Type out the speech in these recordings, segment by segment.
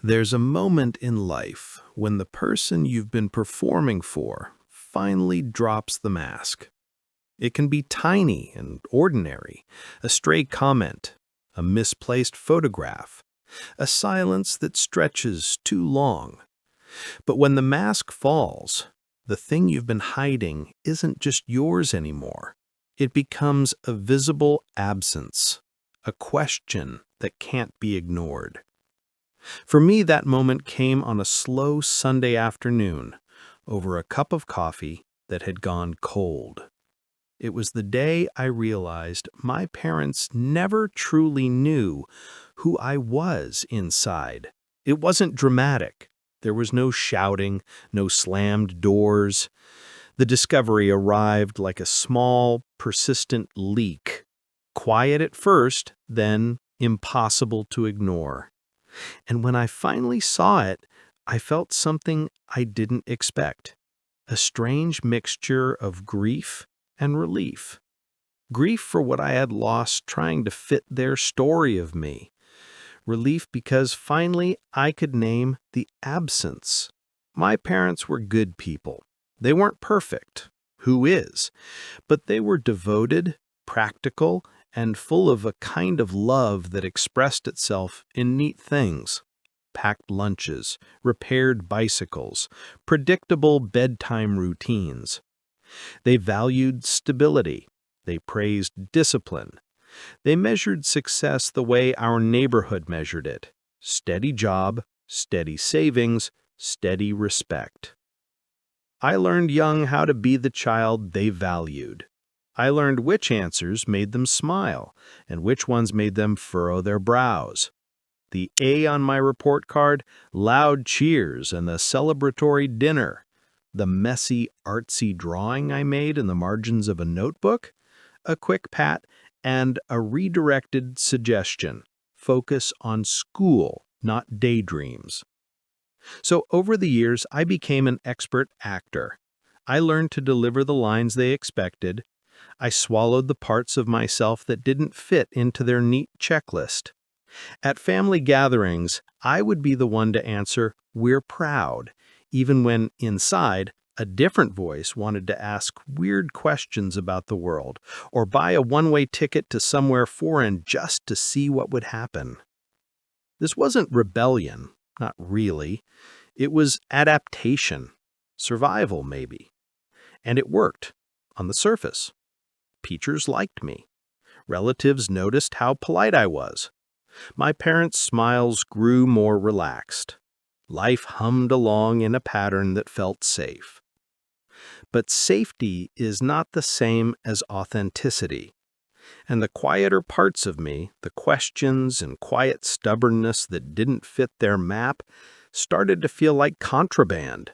There's a moment in life when the person you've been performing for finally drops the mask. It can be tiny and ordinary, a stray comment, a misplaced photograph, a silence that stretches too long. But when the mask falls, the thing you've been hiding isn't just yours anymore. It becomes a visible absence, a question that can't be ignored. For me, that moment came on a slow Sunday afternoon over a cup of coffee that had gone cold. It was the day I realized my parents never truly knew who I was inside. It wasn't dramatic. There was no shouting, no slammed doors. The discovery arrived like a small, persistent leak. Quiet at first, then impossible to ignore. And when I finally saw it, I felt something I didn't expect. A strange mixture of grief and relief. Grief for what I had lost trying to fit their story of me. Relief because finally I could name the absence. My parents were good people. They weren't perfect. Who is? But they were devoted, practical, and full of a kind of love that expressed itself in neat things. Packed lunches, repaired bicycles, predictable bedtime routines. They valued stability. They praised discipline. They measured success the way our neighborhood measured it. Steady job, steady savings, steady respect. I learned young how to be the child they valued. I learned which answers made them smile and which ones made them furrow their brows. The A on my report card, loud cheers and the celebratory dinner. The messy, artsy drawing I made in the margins of a notebook, a quick pat, and a redirected suggestion. Focus on school, not daydreams. So over the years, I became an expert actor. I learned to deliver the lines they expected. I swallowed the parts of myself that didn't fit into their neat checklist. At family gatherings, I would be the one to answer, "We're proud," even when, inside, a different voice wanted to ask weird questions about the world, or buy a one-way ticket to somewhere foreign just to see what would happen. This wasn't rebellion, not really. It was adaptation, survival maybe. And it worked, on the surface. Teachers liked me. Relatives noticed how polite I was. My parents' smiles grew more relaxed. Life hummed along in a pattern that felt safe. But safety is not the same as authenticity. And the quieter parts of me, the questions and quiet stubbornness that didn't fit their map, started to feel like contraband.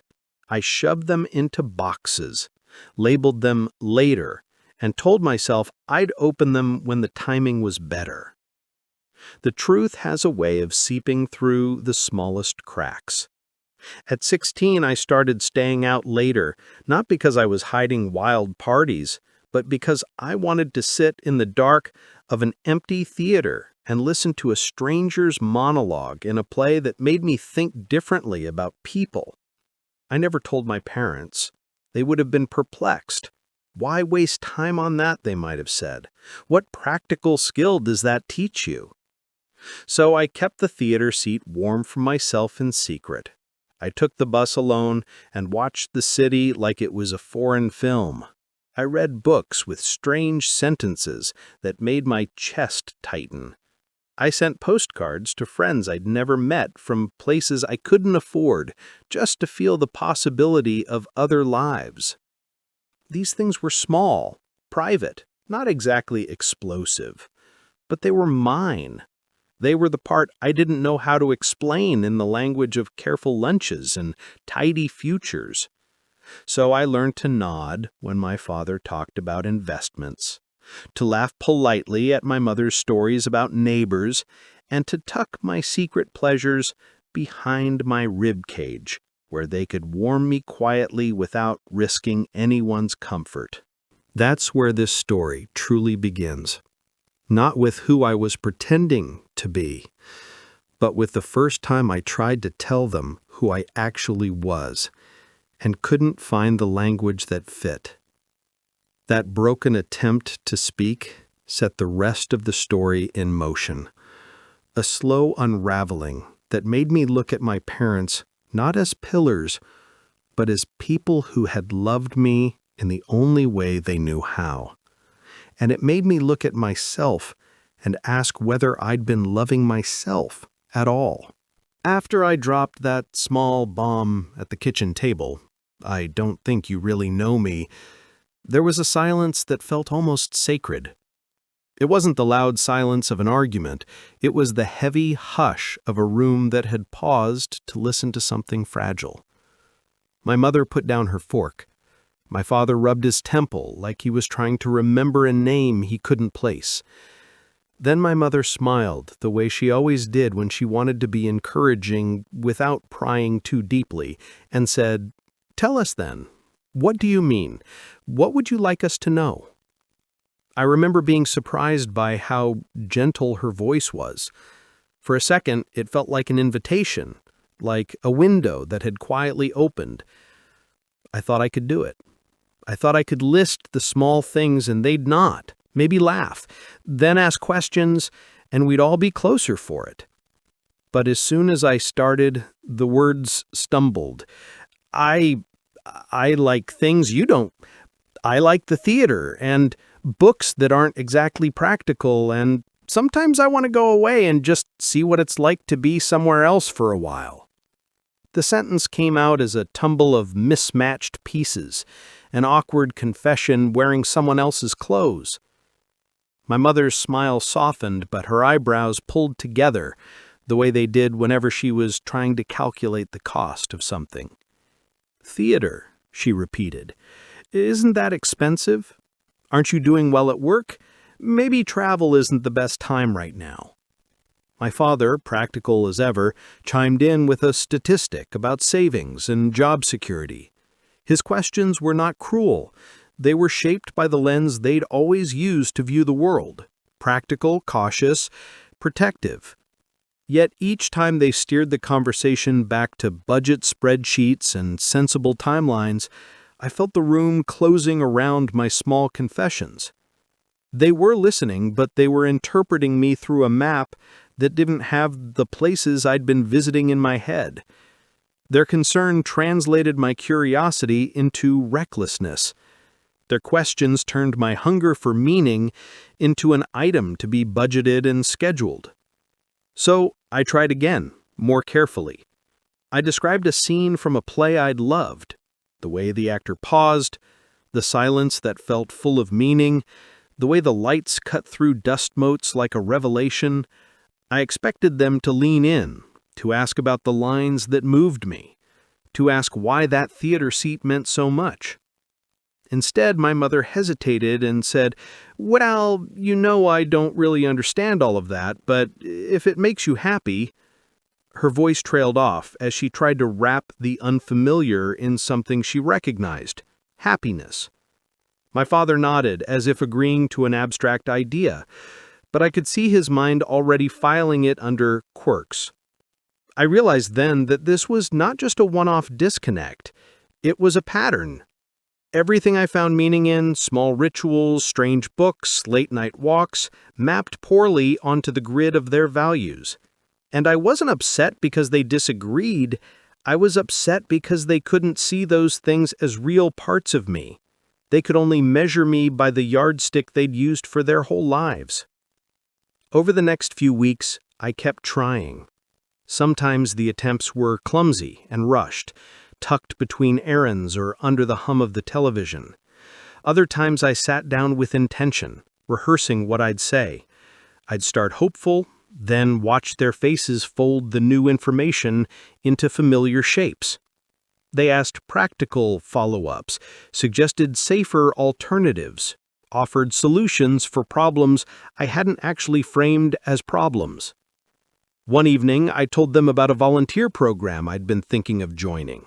I shoved them into boxes, labeled them later, and told myself I'd open them when the timing was better. The truth has a way of seeping through the smallest cracks. At 16, I started staying out later, not because I was hiding wild parties, but because I wanted to sit in the dark of an empty theater and listen to a stranger's monologue in a play that made me think differently about people. I never told my parents. They would have been perplexed. Why waste time on that, they might have said. What practical skill does that teach you? So I kept the theater seat warm for myself in secret. I took the bus alone and watched the city like it was a foreign film. I read books with strange sentences that made my chest tighten. I sent postcards to friends I'd never met from places I couldn't afford just to feel the possibility of other lives. These things were small, private, not exactly explosive, but they were mine. They were the part I didn't know how to explain in the language of careful lunches and tidy futures. So I learned to nod when my father talked about investments, to laugh politely at my mother's stories about neighbors, and to tuck my secret pleasures behind my rib cage, where they could warm me quietly without risking anyone's comfort. That's where this story truly begins. Not with who I was pretending to be, but with the first time I tried to tell them who I actually was and couldn't find the language that fit. That broken attempt to speak set the rest of the story in motion. A slow unraveling that made me look at my parents not as pillars, but as people who had loved me in the only way they knew how. And it made me look at myself and ask whether I'd been loving myself at all. After I dropped that small bomb at the kitchen table, "I don't think you really know me," there was a silence that felt almost sacred. It wasn't the loud silence of an argument, it was the heavy hush of a room that had paused to listen to something fragile. My mother put down her fork. My father rubbed his temple like he was trying to remember a name he couldn't place. Then my mother smiled the way she always did when she wanted to be encouraging without prying too deeply, and said, "Tell us then. What do you mean? What would you like us to know?" I remember being surprised by how gentle her voice was. For a second, it felt like an invitation, like a window that had quietly opened. I thought I could do it. I thought I could list the small things and they'd not, maybe laugh, then ask questions, and we'd all be closer for it. But as soon as I started, the words stumbled. I like things you don't. I like the theater and books that aren't exactly practical, and sometimes I want to go away and just see what it's like to be somewhere else for a while. The sentence came out as a tumble of mismatched pieces, an awkward confession wearing someone else's clothes. My mother's smile softened, but her eyebrows pulled together, the way they did whenever she was trying to calculate the cost of something. "Theater," she repeated. "Isn't that expensive? Aren't you doing well at work? Maybe travel isn't the best time right now." My father, practical as ever, chimed in with a statistic about savings and job security. His questions were not cruel. They were shaped by the lens they'd always used to view the world: practical, cautious, protective. Yet each time they steered the conversation back to budget spreadsheets and sensible timelines, I felt the room closing around my small confessions. They were listening, but they were interpreting me through a map that didn't have the places I'd been visiting in my head. Their concern translated my curiosity into recklessness. Their questions turned my hunger for meaning into an item to be budgeted and scheduled. So I tried again, more carefully. I described a scene from a play I'd loved. The way the actor paused, the silence that felt full of meaning, the way the lights cut through dust motes like a revelation. I expected them to lean in, to ask about the lines that moved me, to ask why that theater seat meant so much. Instead, my mother hesitated and said, "Well, you know I don't really understand all of that, but if it makes you happy..." Her voice trailed off as she tried to wrap the unfamiliar in something she recognized: happiness. My father nodded, as if agreeing to an abstract idea, but I could see his mind already filing it under quirks. I realized then that this was not just a one-off disconnect. It was a pattern. Everything I found meaning in, small rituals, strange books, late-night walks, mapped poorly onto the grid of their values. And I wasn't upset because they disagreed. I was upset because they couldn't see those things as real parts of me. They could only measure me by the yardstick they'd used for their whole lives. Over the next few weeks, I kept trying. Sometimes the attempts were clumsy and rushed, tucked between errands or under the hum of the television. Other times I sat down with intention, rehearsing what I'd say. I'd start hopeful, then watch their faces fold the new information into familiar shapes. They asked practical follow-ups, suggested safer alternatives, offered solutions for problems I hadn't actually framed as problems. One evening, I told them about a volunteer program I'd been thinking of joining.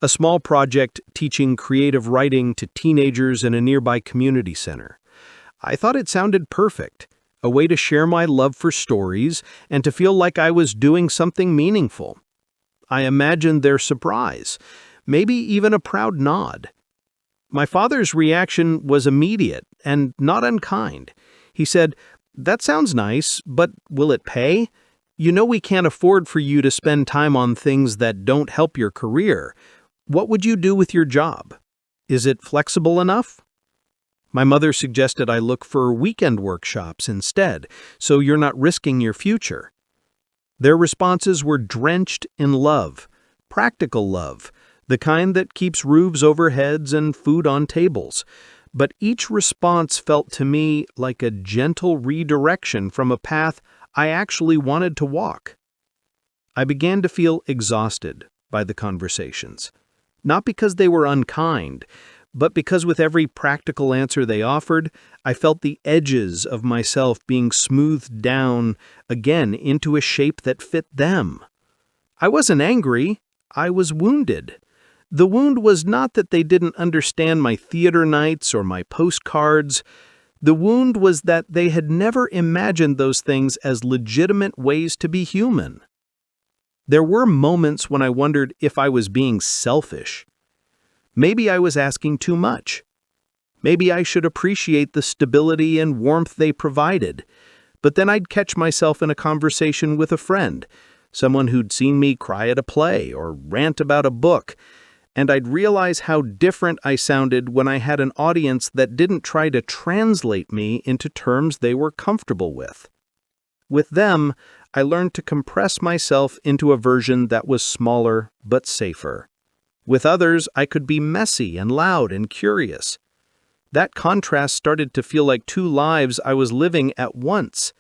A small project teaching creative writing to teenagers in a nearby community center. I thought it sounded perfect. a way to share my love for stories and to feel like I was doing something meaningful. I imagined their surprise, maybe even a proud nod. My father's reaction was immediate and not unkind. He said, "That sounds nice, but will it pay? You know we can't afford for you to spend time on things that don't help your career. What would you do with your job? Is it flexible enough?" My mother suggested I look for weekend workshops instead, so you're not risking your future. Their responses were drenched in love, practical love, the kind that keeps roofs over heads and food on tables. But each response felt to me like a gentle redirection from a path I actually wanted to walk. I began to feel exhausted by the conversations, not because they were unkind, but because with every practical answer they offered, I felt the edges of myself being smoothed down again into a shape that fit them. I wasn't angry, I was wounded. The wound was not that they didn't understand my theater nights or my postcards. The wound was that they had never imagined those things as legitimate ways to be human. There were moments when I wondered if I was being selfish. Maybe I was asking too much. Maybe I should appreciate the stability and warmth they provided. But then I'd catch myself in a conversation with a friend, someone who'd seen me cry at a play or rant about a book, and I'd realize how different I sounded when I had an audience that didn't try to translate me into terms they were comfortable with. With them, I learned to compress myself into a version that was smaller but safer. With others, I could be messy and loud and curious. That contrast started to feel like two lives I was living at once,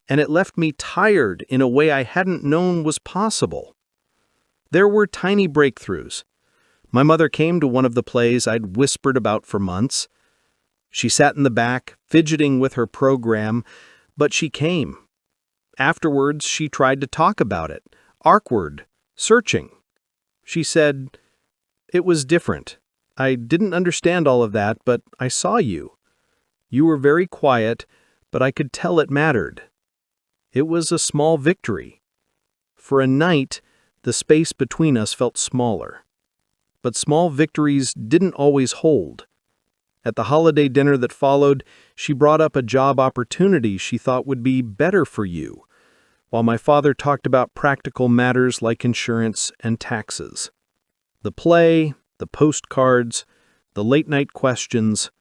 and it left me tired in a way I hadn't known was possible. There were tiny breakthroughs. My mother came to one of the plays I'd whispered about for months. She sat in the back, fidgeting with her program, but she came. Afterwards, she tried to talk about it, awkward, searching. She said, "It was different. I didn't understand all of that, but I saw you. You were very quiet, but I could tell it mattered." It was a small victory. For a night, the space between us felt smaller. But small victories didn't always hold. At the holiday dinner that followed, she brought up a job opportunity she thought would be better for you, while my father talked about practical matters like insurance and taxes. The play, the postcards, the late-night questions,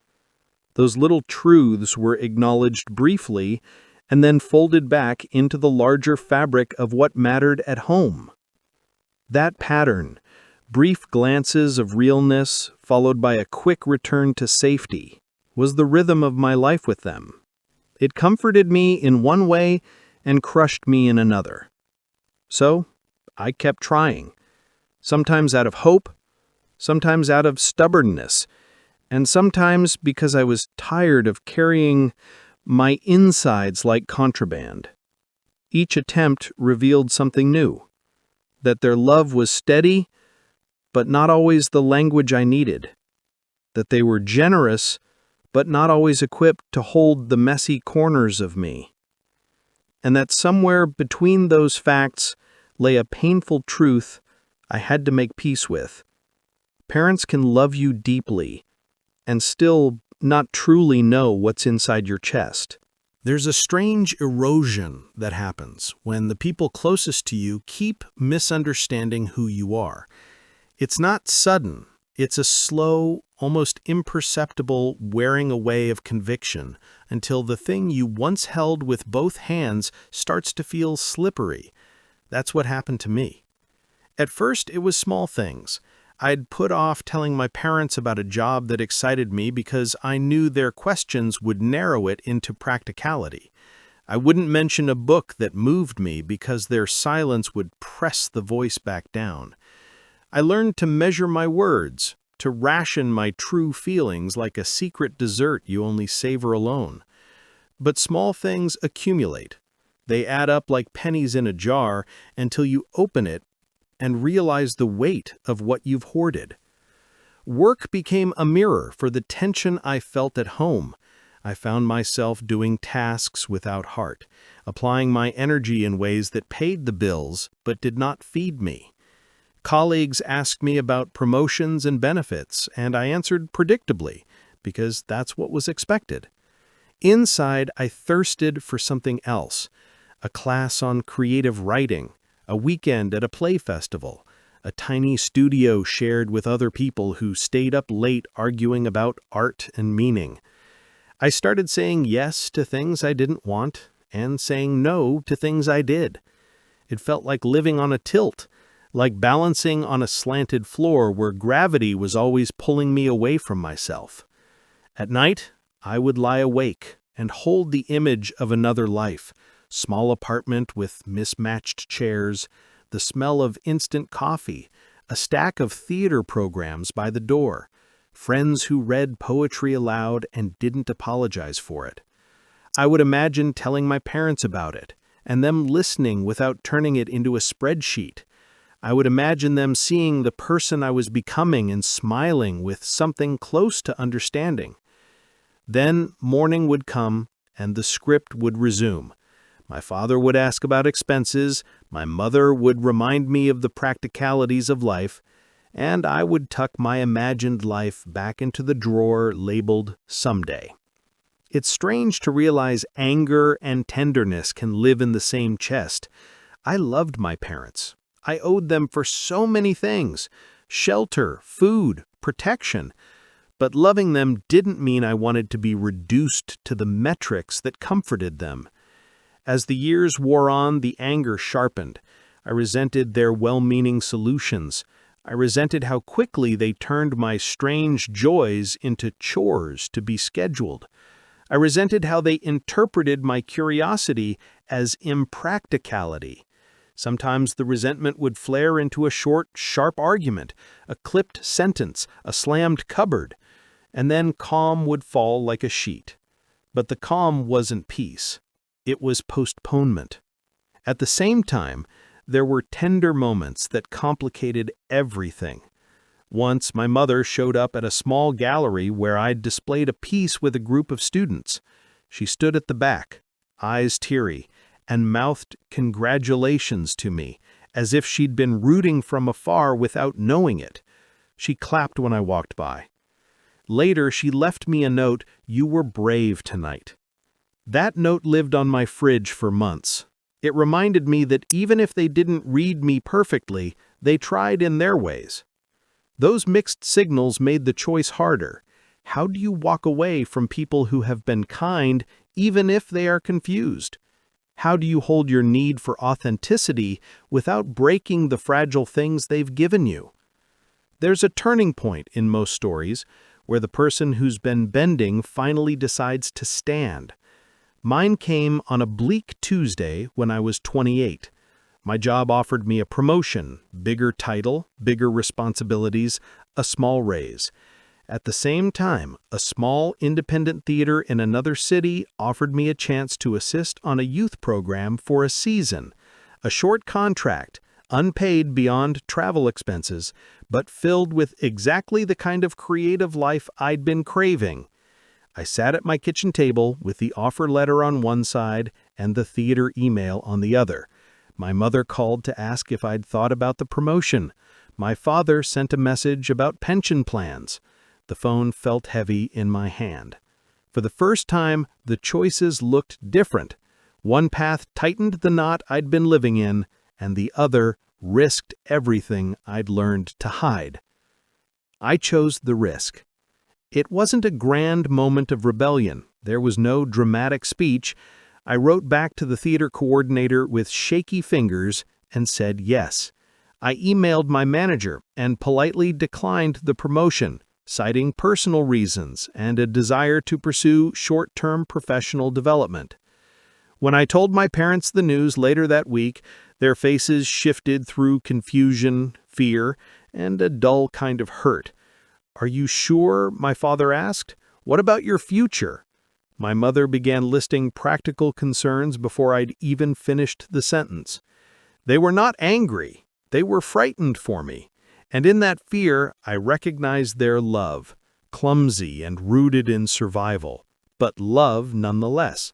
those little truths were acknowledged briefly and then folded back into the larger fabric of what mattered at home. That pattern, brief glances of realness followed by a quick return to safety, was the rhythm of my life with them. It comforted me in one way and crushed me in another. So, I kept trying, sometimes out of hope, sometimes out of stubbornness, and sometimes because I was tired of carrying my insides like contraband. Each attempt revealed something new, that their love was steady, but not always the language I needed, that they were generous, but not always equipped to hold the messy corners of me, and that somewhere between those facts lay a painful truth I had to make peace with. Parents can love you deeply and still not truly know what's inside your chest. There's a strange erosion that happens when the people closest to you keep misunderstanding who you are. It's not sudden. It's a slow, almost imperceptible wearing away of conviction until the thing you once held with both hands starts to feel slippery. That's what happened to me. At first, it was small things. I'd put off telling my parents about a job that excited me because I knew their questions would narrow it into practicality. I wouldn't mention a book that moved me because their silence would press the voice back down. I learned to measure my words, to ration my true feelings like a secret dessert you only savor alone. But small things accumulate. They add up like pennies in a jar until you open it and realize the weight of what you've hoarded. Work became a mirror for the tension I felt at home. I found myself doing tasks without heart, applying my energy in ways that paid the bills but did not feed me. Colleagues asked me about promotions and benefits, and I answered predictably, because that's what was expected. Inside, I thirsted for something else: a class on creative writing, a weekend at a play festival, a tiny studio shared with other people who stayed up late arguing about art and meaning. I started saying yes to things I didn't want and saying no to things I did. It felt like living on a tilt, like balancing on a slanted floor where gravity was always pulling me away from myself. At night, I would lie awake and hold the image of another life: small apartment with mismatched chairs, the smell of instant coffee, a stack of theater programs by the door, friends who read poetry aloud and didn't apologize for it. I would imagine telling my parents about it, and them listening without turning it into a spreadsheet. I would imagine them seeing the person I was becoming and smiling with something close to understanding. Then morning would come, and the script would resume. My father would ask about expenses, my mother would remind me of the practicalities of life, and I would tuck my imagined life back into the drawer labeled someday. It's strange to realize anger and tenderness can live in the same chest. I loved my parents. I owed them for so many things: shelter, food, protection. But loving them didn't mean I wanted to be reduced to the metrics that comforted them. As the years wore on, the anger sharpened. I resented their well-meaning solutions. I resented how quickly they turned my strange joys into chores to be scheduled. I resented how they interpreted my curiosity as impracticality. Sometimes the resentment would flare into a short, sharp argument, a clipped sentence, a slammed cupboard, and then calm would fall like a sheet. But the calm wasn't peace. It was postponement. At the same time, there were tender moments that complicated everything. Once, my mother showed up at a small gallery where I'd displayed a piece with a group of students. She stood at the back, eyes teary, and mouthed congratulations to me, as if she'd been rooting from afar without knowing it. She clapped when I walked by. Later, she left me a note: "You were brave tonight." That note lived on my fridge for months. It reminded me that even if they didn't read me perfectly, they tried in their ways. Those mixed signals made the choice harder. How do you walk away from people who have been kind, even if they are confused? How do you hold your need for authenticity without breaking the fragile things they've given you? There's a turning point in most stories where the person who's been bending finally decides to stand. Mine came on a bleak Tuesday when I was 28. My job offered me a promotion, bigger title, bigger responsibilities, a small raise. At the same time, a small independent theater in another city offered me a chance to assist on a youth program for a season. A short contract, unpaid beyond travel expenses, but filled with exactly the kind of creative life I'd been craving. I sat at my kitchen table with the offer letter on one side and the theater email on the other. My mother called to ask if I'd thought about the promotion. My father sent a message about pension plans. The phone felt heavy in my hand. For the first time, the choices looked different. One path tightened the knot I'd been living in, and the other risked everything I'd learned to hide. I chose the risk. It wasn't a grand moment of rebellion. There was no dramatic speech. I wrote back to the theater coordinator with shaky fingers and said yes. I emailed my manager and politely declined the promotion, citing personal reasons and a desire to pursue short-term professional development. When I told my parents the news later that week, their faces shifted through confusion, fear, and a dull kind of hurt. "Are you sure?" my father asked. "What about your future?" My mother began listing practical concerns before I'd even finished the sentence. They were not angry. They were frightened for me. And in that fear, I recognized their love, clumsy and rooted in survival, but love nonetheless.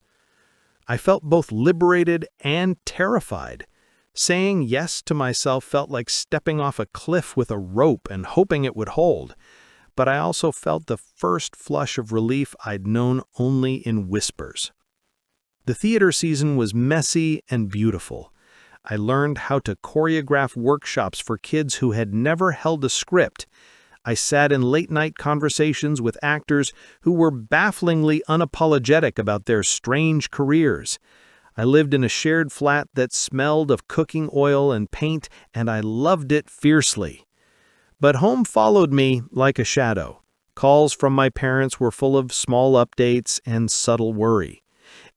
I felt both liberated and terrified. Saying yes to myself felt like stepping off a cliff with a rope and hoping it would hold, but I also felt the first flush of relief I'd known only in whispers. The theater season was messy and beautiful. I learned how to choreograph workshops for kids who had never held a script. I sat in late-night conversations with actors who were bafflingly unapologetic about their strange careers. I lived in a shared flat that smelled of cooking oil and paint, and I loved it fiercely. But home followed me like a shadow. Calls from my parents were full of small updates and subtle worry.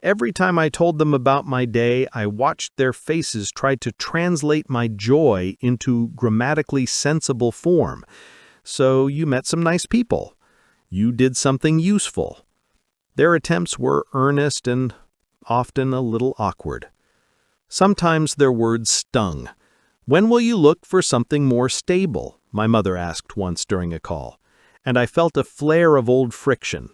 Every time I told them about my day, I watched their faces try to translate my joy into grammatically sensible form. So you met some nice people. You did something useful. Their attempts were earnest and often a little awkward. Sometimes their words stung. "When will you look for something more stable?" my mother asked once during a call, and I felt a flare of old friction.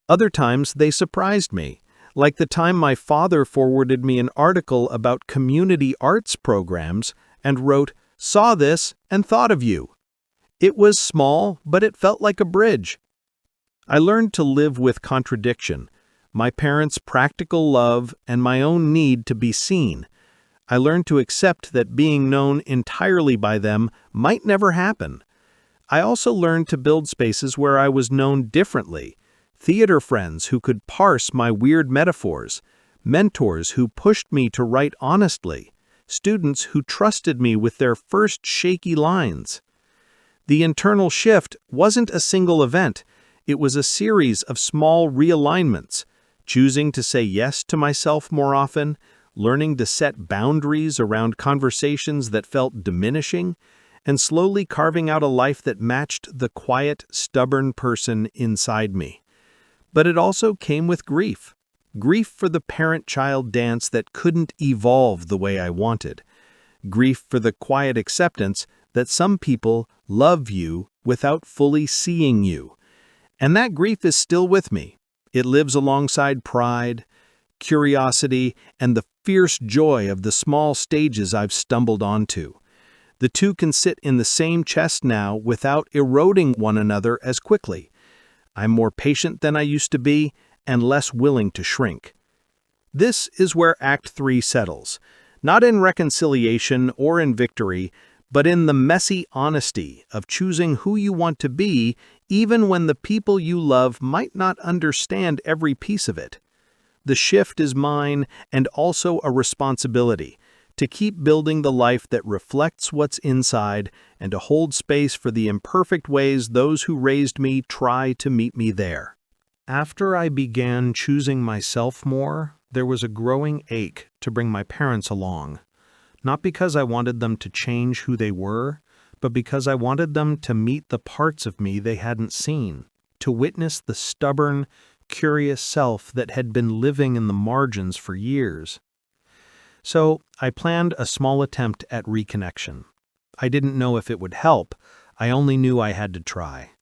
Other times they surprised me, like the time my father forwarded me an article about community arts programs and wrote, "Saw this and thought of you." It was small, but it felt like a bridge. I learned to live with contradiction, my parents' practical love and my own need to be seen. I learned to accept that being known entirely by them might never happen. I also learned to build spaces where I was known differently, theater friends who could parse my weird metaphors, mentors who pushed me to write honestly, students who trusted me with their first shaky lines. The internal shift wasn't a single event, it was a series of small realignments, choosing to say yes to myself more often, learning to set boundaries around conversations that felt diminishing, and slowly carving out a life that matched the quiet, stubborn person inside me. But it also came with grief. Grief for the parent-child dance that couldn't evolve the way I wanted. Grief for the quiet acceptance that some people love you without fully seeing you. And that grief is still with me. It lives alongside pride, curiosity, and the fierce joy of the small stages I've stumbled onto. The two can sit in the same chest now without eroding one another as quickly. I'm more patient than I used to be and less willing to shrink. This is where Act 3 settles, not in reconciliation or in victory, but in the messy honesty of choosing who you want to be even when the people you love might not understand every piece of it. The shift is mine and also a responsibility to keep building the life that reflects what's inside and to hold space for the imperfect ways those who raised me try to meet me there. After I began choosing myself more, there was a growing ache to bring my parents along. Not because I wanted them to change who they were, but because I wanted them to meet the parts of me they hadn't seen, to witness the stubborn, curious self that had been living in the margins for years. So I planned a small attempt at reconnection. I didn't know if it would help, I only knew I had to try.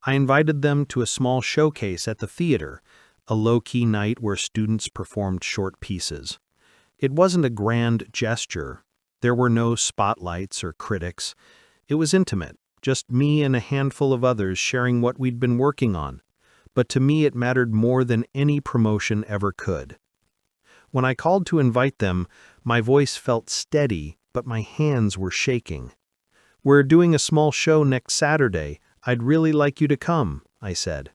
I invited them to a small showcase at the theater, a low-key night where students performed short pieces. It wasn't a grand gesture. There were no spotlights or critics. It was intimate, just me and a handful of others sharing what we'd been working on. But to me it mattered more than any promotion ever could. When I called to invite them, my voice felt steady, but my hands were shaking. "We're doing a small show next Saturday. I'd really like you to come," I said.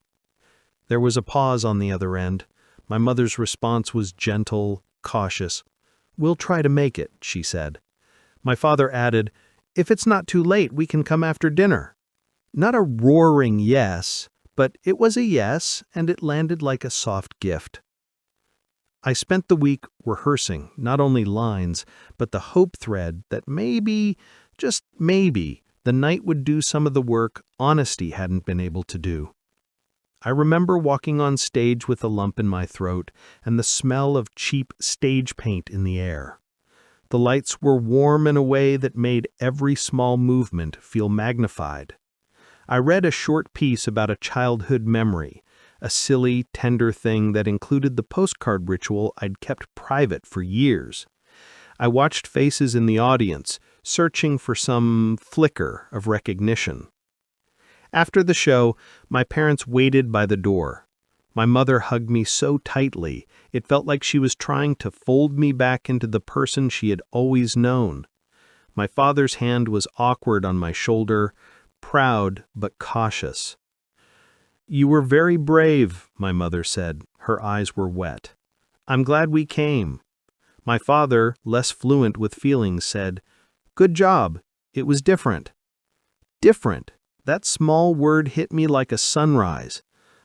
There was a pause on the other end. My mother's response was gentle, cautious. "We'll try to make it," she said. My father added, "If it's not too late, we can come after dinner." Not a roaring yes, but it was a yes, and it landed like a soft gift. I spent the week rehearsing not only lines, but the hope thread that maybe, just maybe, the night would do some of the work honesty hadn't been able to do. I remember walking on stage with a lump in my throat and the smell of cheap stage paint in the air. The lights were warm in a way that made every small movement feel magnified. I read a short piece about a childhood memory, a silly, tender thing that included the postcard ritual I'd kept private for years. I watched faces in the audience, searching for some flicker of recognition. After the show, my parents waited by the door. My mother hugged me so tightly, it felt like she was trying to fold me back into the person she had always known. My father's hand was awkward on my shoulder, proud but cautious. "You were very brave," my mother said. Her eyes were wet. "I'm glad we came." My father, less fluent with feelings, said, "Good job. It was different." Different. That small word hit me like a sunrise.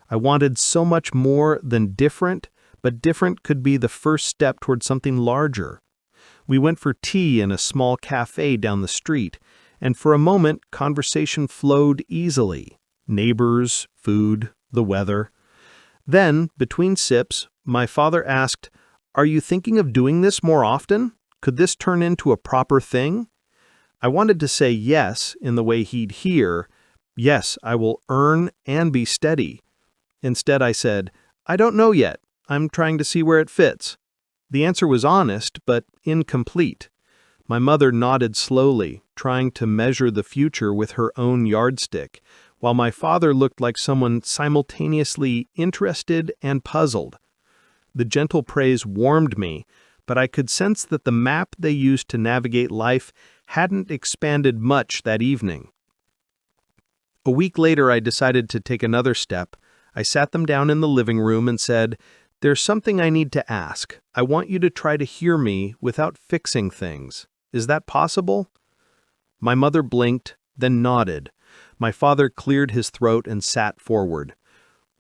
I wanted so much more than different, but different could be the first step toward something larger. We went for tea in a small cafe down the street, and for a moment conversation flowed easily. Neighbors, food, the weather. Then, between sips, my father asked, "Are you thinking of doing this more often? Could this turn into a proper thing?" I wanted to say yes in the way he'd hear, "Yes, I will earn and be steady." Instead I said, "I don't know yet. I'm trying to see where it fits." The answer was honest, but incomplete. My mother nodded slowly, trying to measure the future with her own yardstick, while my father looked like someone simultaneously interested and puzzled. The gentle praise warmed me, but I could sense that the map they used to navigate life hadn't expanded much that evening. A week later, I decided to take another step. I sat them down in the living room and said, "There's something I need to ask. I want you to try to hear me without fixing things. Is that possible?" My mother blinked, then nodded. My father cleared his throat and sat forward.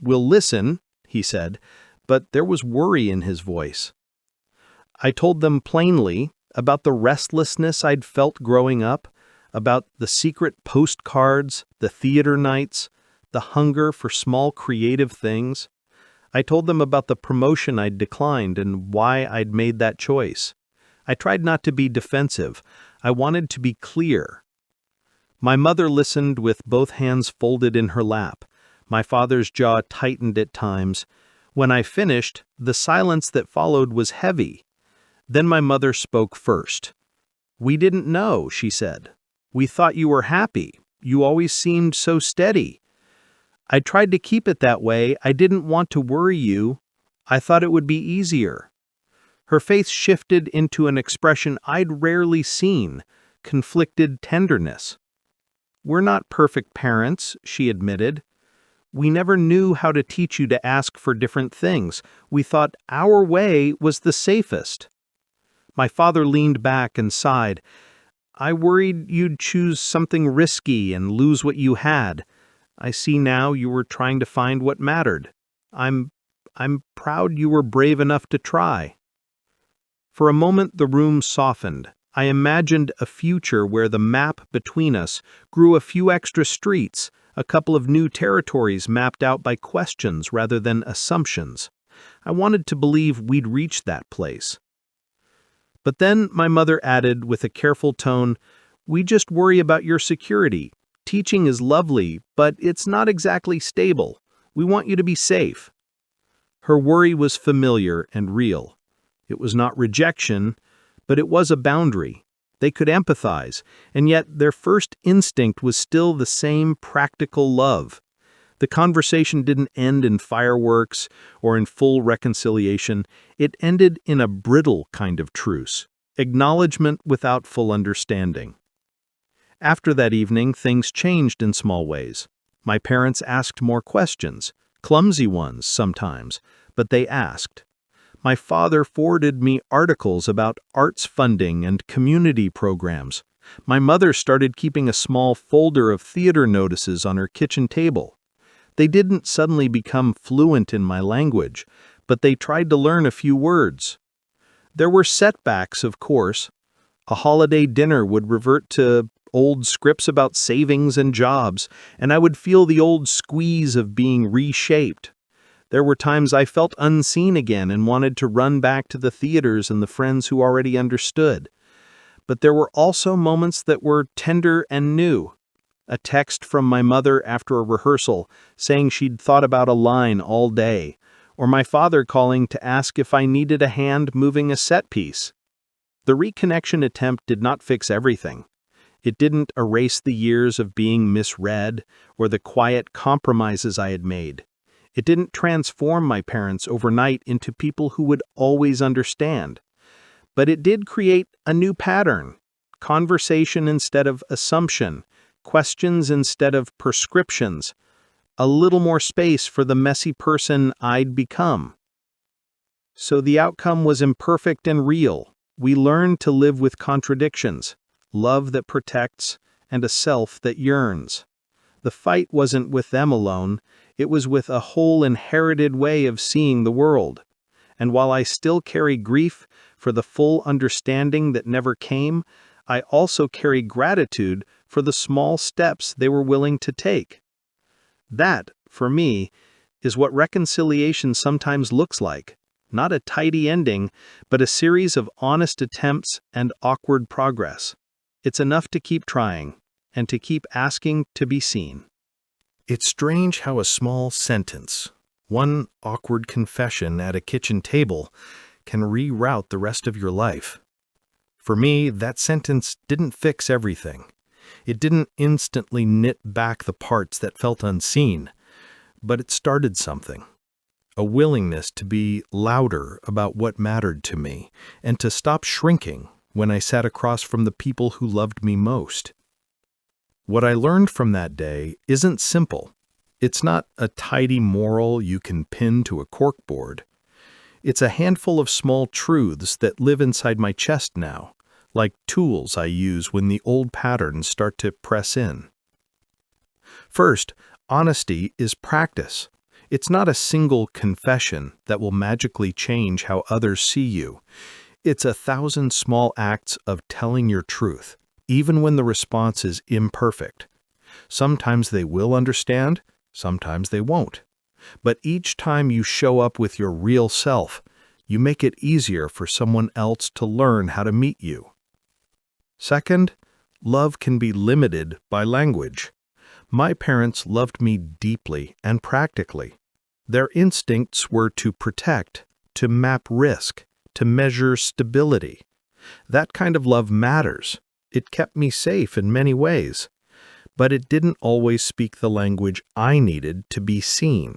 "We'll listen," he said, but there was worry in his voice. I told them plainly about the restlessness I'd felt growing up, about the secret postcards, the theater nights, the hunger for small creative things. I told them about the promotion I'd declined and why I'd made that choice. I tried not to be defensive. I wanted to be clear. My mother listened with both hands folded in her lap. My father's jaw tightened at times. When I finished, the silence that followed was heavy. Then my mother spoke first. "We didn't know," she said. "We thought you were happy. You always seemed so steady. I tried to keep it that way. I didn't want to worry you. I thought it would be easier." Her face shifted into an expression I'd rarely seen, conflicted tenderness. "We're not perfect parents," she admitted. "We never knew how to teach you to ask for different things. We thought our way was the safest." My father leaned back and sighed. "I worried you'd choose something risky and lose what you had. I see now you were trying to find what mattered. I'm proud you were brave enough to try." For a moment the room softened. I imagined a future where the map between us grew a few extra streets, a couple of new territories mapped out by questions rather than assumptions. I wanted to believe we'd reached that place. But then my mother added with a careful tone, "We just worry about your security. Teaching is lovely, but it's not exactly stable. We want you to be safe." Her worry was familiar and real. It was not rejection, but it was a boundary. They could empathize, and yet their first instinct was still the same practical love. The conversation didn't end in fireworks or in full reconciliation. It ended in a brittle kind of truce, acknowledgement without full understanding. After that evening, things changed in small ways. My parents asked more questions, clumsy ones sometimes, but they asked. My father forwarded me articles about arts funding and community programs. My mother started keeping a small folder of theater notices on her kitchen table. They didn't suddenly become fluent in my language, but they tried to learn a few words. There were setbacks, of course. A holiday dinner would revert to old scripts about savings and jobs, and I would feel the old squeeze of being reshaped. There were times I felt unseen again and wanted to run back to the theaters and the friends who already understood. But there were also moments that were tender and new. a text from my mother after a rehearsal saying she'd thought about a line all day, or my father calling to ask if I needed a hand moving a set piece. The reconnection attempt did not fix everything. It didn't erase the years of being misread or the quiet compromises I had made. It didn't transform my parents overnight into people who would always understand. But it did create a new pattern: conversation instead of assumption, questions instead of prescriptions, a little more space for the messy person I'd become. So the outcome was imperfect and real. We learned to live with contradictions, love that protects, and a self that yearns. The fight wasn't with them alone, it was with a whole inherited way of seeing the world. And while I still carry grief for the full understanding that never came, I also carry gratitude for the small steps they were willing to take. That, for me, is what reconciliation sometimes looks like. Not a tidy ending, but a series of honest attempts and awkward progress. It's enough to keep trying, and to keep asking to be seen. It's strange how a small sentence, one awkward confession at a kitchen table, can reroute the rest of your life. For me, that sentence didn't fix everything. It didn't instantly knit back the parts that felt unseen, but it started something. A willingness to be louder about what mattered to me, and to stop shrinking when I sat across from the people who loved me most. What I learned from that day isn't simple. It's not a tidy moral you can pin to a corkboard. It's a handful of small truths that live inside my chest now, like tools I use when the old patterns start to press in. First, honesty is practice. It's not a single confession that will magically change how others see you. It's 1,000 small acts of telling your truth, even when the response is imperfect. Sometimes they will understand, sometimes they won't. But each time you show up with your real self, you make it easier for someone else to learn how to meet you. Second, love can be limited by language. My parents loved me deeply and practically. Their instincts were to protect, to map risk, to measure stability. That kind of love matters. It kept me safe in many ways. But it didn't always speak the language I needed to be seen.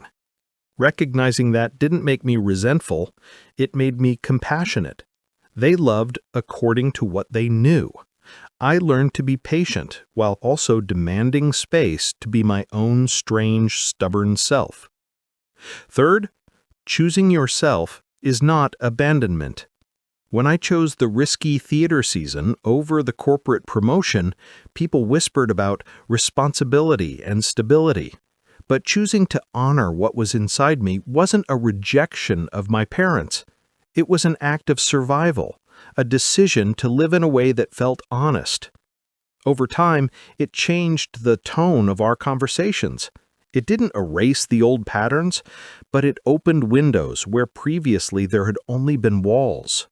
Recognizing that didn't make me resentful, it made me compassionate. They loved according to what they knew. I learned to be patient while also demanding space to be my own strange, stubborn self. Third, choosing yourself is not abandonment. When I chose the risky theater season over the corporate promotion, people whispered about responsibility and stability. But choosing to honor what was inside me wasn't a rejection of my parents. It was an act of survival, a decision to live in a way that felt honest. Over time, it changed the tone of our conversations. It didn't erase the old patterns, but it opened windows where previously there had only been walls.